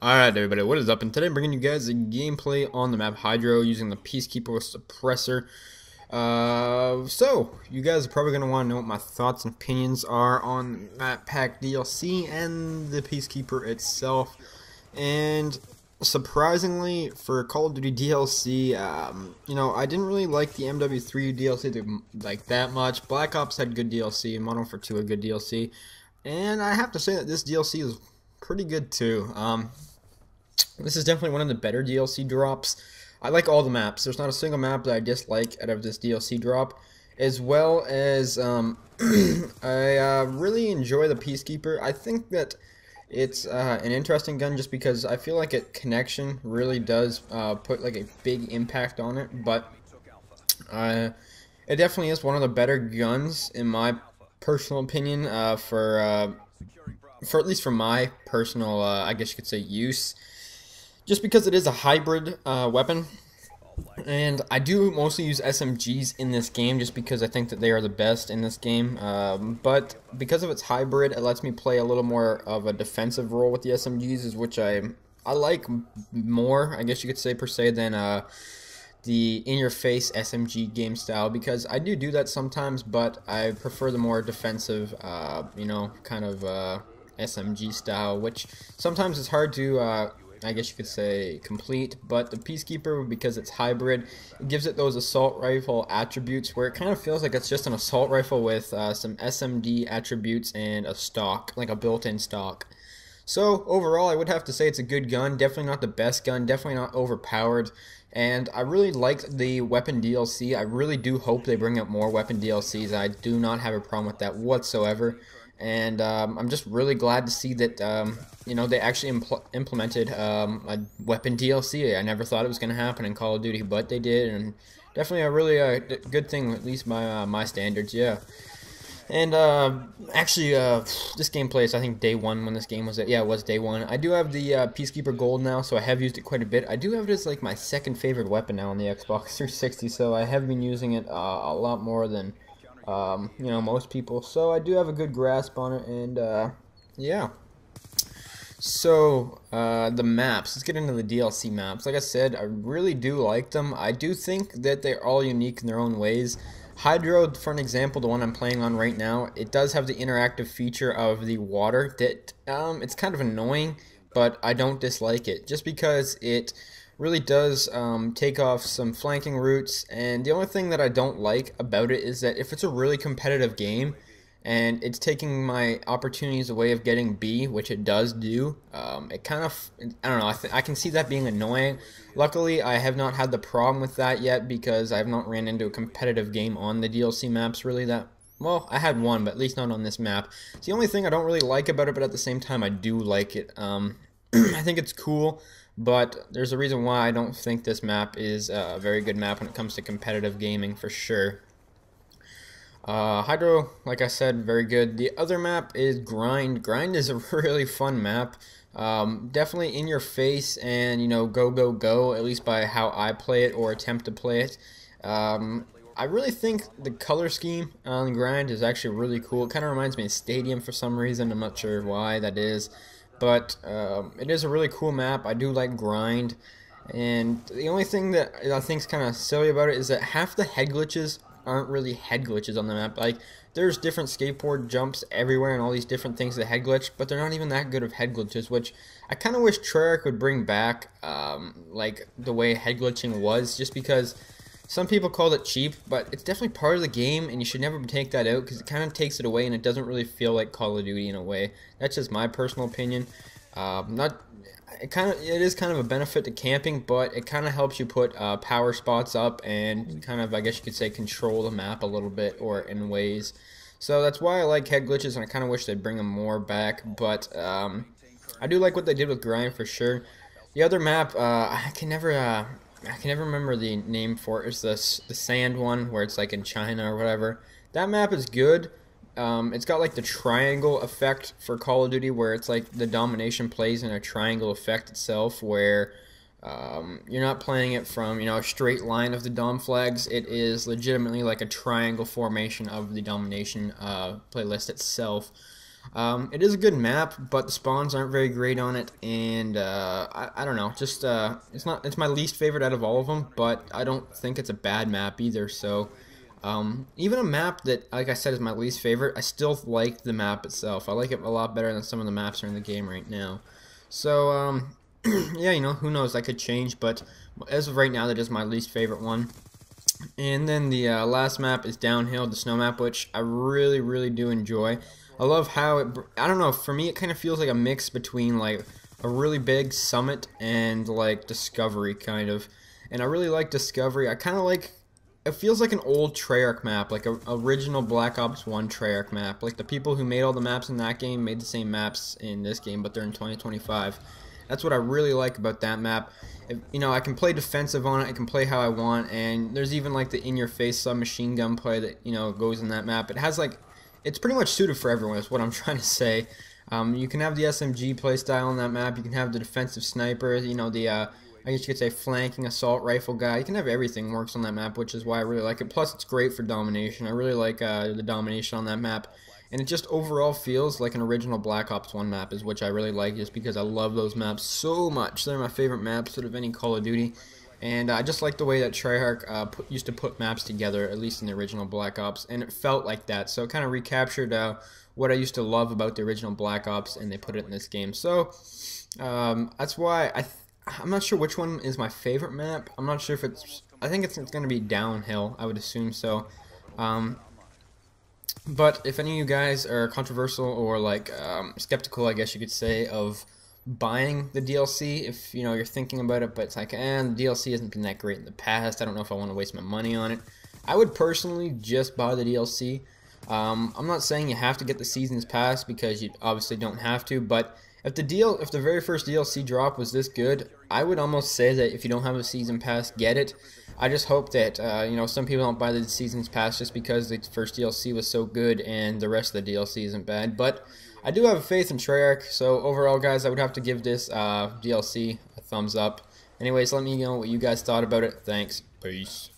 Alright everybody, what is up? And today I'm bringing you guys a gameplay on the map Hydro using the Peacekeeper with Suppressor. So, you guys are probably going to want to know what my thoughts and opinions are on Map Pack DLC and the Peacekeeper itself. And surprisingly, for Call of Duty DLC, you know, I didn't really like the MW3 DLC like that much. Black Ops had good DLC, and Modern Warfare 2 had good DLC. And I have to say that this DLC is pretty good too. This is definitely one of the better DLC drops. I like all the maps. There's not a single map that I dislike out of this DLC drop. As well as, I really enjoy the Peacekeeper. I think that it's an interesting gun just because I feel like connection really does put like a big impact on it. But it definitely is one of the better guns in my personal opinion for at least for my personal, I guess you could say, use. Just because it is a hybrid weapon, and I do mostly use SMGs in this game just because I think that they are the best in this game, but because of its hybrid, it lets me play a little more of a defensive role with the SMGs, which I like more, I guess you could say, per se, than the in-your-face SMG game style, because I do that sometimes, but I prefer the more defensive, you know, kind of SMG style, which sometimes is hard to I guess you could say complete, but the Peacekeeper, because it's hybrid, it gives it those assault rifle attributes where it kind of feels like it's just an assault rifle with some SMD attributes and a stock, like a built-in stock. So overall, I would have to say it's a good gun, definitely not the best gun, definitely not overpowered, and I really liked the weapon DLC. I really do hope they bring out more weapon DLCs. I do not have a problem with that whatsoever. And I'm just really glad to see that you know, they actually implemented a weapon DLC. I never thought it was going to happen in Call of Duty, but they did, and definitely a really good thing, at least by my standards. Yeah. And actually, this gameplay is, I think, day one when this game was it was day one. I do have the Peacekeeper Gold now, so I have used it quite a bit. I do have it as like my second favorite weapon now on the Xbox 360, so I have been using it a lot more than you know, most people. So I do have a good grasp on it, and yeah. So the maps. Let's get into the DLC maps. Like I said, I really do like them. I do think that they're all unique in their own ways. Hydro, for an example, the one I'm playing on right now, it does have the interactive feature of the water that it's kind of annoying, but I don't dislike it just because it really does take off some flanking routes. And the only thing that I don't like about it is that if it's a really competitive game and it's taking my opportunities away of getting B, which it does do, it kind of, I don't know, I can see that being annoying. Luckily, I have not had the problem with that yet because I have not ran into a competitive game on the DLC maps really that, well, I had one, but at least not on this map. It's the only thing I don't really like about it, but at the same time, I do like it. I think it's cool, but there's a reason why I don't think this map is a very good map when it comes to competitive gaming, for sure. Hydro, like I said, very good. The other map is Grind. Grind is a really fun map. Definitely in your face and, you know, go, go, go, at least by how I play it or attempt to play it. I really think the color scheme on Grind is actually really cool. It kind of reminds me of Stadium for some reason. I'm not sure why that is. But it is a really cool map. I do like Grind. And the only thing that I think is kind of silly about it is that half the head glitches aren't really head glitches on the map. Like, there's different skateboard jumps everywhere and all these different things that head glitch, but they're not even that good of head glitches, which I kind of wish Treyarch would bring back, like, the way head glitching was, just because some people called it cheap, but it's definitely part of the game, and you should never take that out, because it kind of takes it away, and it doesn't really feel like Call of Duty in a way. That's just my personal opinion. It is kind of a benefit to camping, but it kind of helps you put power spots up and kind of, I guess you could say, control the map a little bit, or in ways. So that's why I like head glitches, and I kind of wish they'd bring them more back. But I do like what they did with Grind for sure. The other map, I can never remember the name for it. It's the sand one where it's like in China or whatever. That map is good. It's got like the triangle effect for Call of Duty, where it's like the domination plays in a triangle effect itself, where you're not playing it from, you know, a straight line of the dom flags. It is legitimately like a triangle formation of the domination playlist itself. It is a good map, but the spawns aren't very great on it, and I don't know, just it's my least favorite out of all of them, but I don't think it's a bad map either. So even a map that, like I said, is my least favorite, I still like the map itself. I like it a lot better than some of the maps that are in the game right now. So yeah, you know, who knows, that could change, but as of right now, that is my least favorite one. And then the last map is Downhill, the snow map, which I really do enjoy. I love how I don't know, for me it kind of feels like a mix between like a really big summit and like Discovery kind of. And I really like Discovery. I kind of like, it feels like an old Treyarch map, like a original Black Ops 1 Treyarch map. Like the people who made all the maps in that game made the same maps in this game, but they're in 2025. That's what I really like about that map. You know, I can play defensive on it, I can play how I want, and there's even like the in-your-face submachine gun play that, you know, goes in that map. It has like, it's pretty much suited for everyone, is what I'm trying to say. You can have the SMG playstyle on that map, you can have the defensive sniper, you know, the, I guess you could say flanking assault rifle guy. You can have everything works on that map, which is why I really like it. Plus, it's great for domination. I really like the domination on that map. And it just overall feels like an original Black Ops 1 map, is which I really like, just because I love those maps so much. They're my favorite maps out of any Call of Duty. And I just like the way that Treyarch used to put maps together, at least in the original Black Ops, and it felt like that. So it kind of recaptured what I used to love about the original Black Ops, and they put it in this game. So that's why I'm not sure which one is my favorite map. I'm not sure if it's, I think it's going to be Downhill, I would assume so. But if any of you guys are controversial or like skeptical, I guess you could say, of buying the DLC, if you know you're thinking about it, but it's like, the DLC hasn't been that great in the past, I don't know if I want to waste my money on it, I would personally just buy the DLC. I'm not saying you have to get the Seasons Pass, because you obviously don't have to, but if the very first DLC drop was this good, I would almost say that if you don't have a Season Pass, get it. I just hope that, you know, some people don't buy the Seasons Pass just because the first DLC was so good and the rest of the DLC isn't bad. But I do have faith in Treyarch, so overall, guys, I would have to give this DLC a thumbs up. Anyways, let me know what you guys thought about it. Thanks. Peace.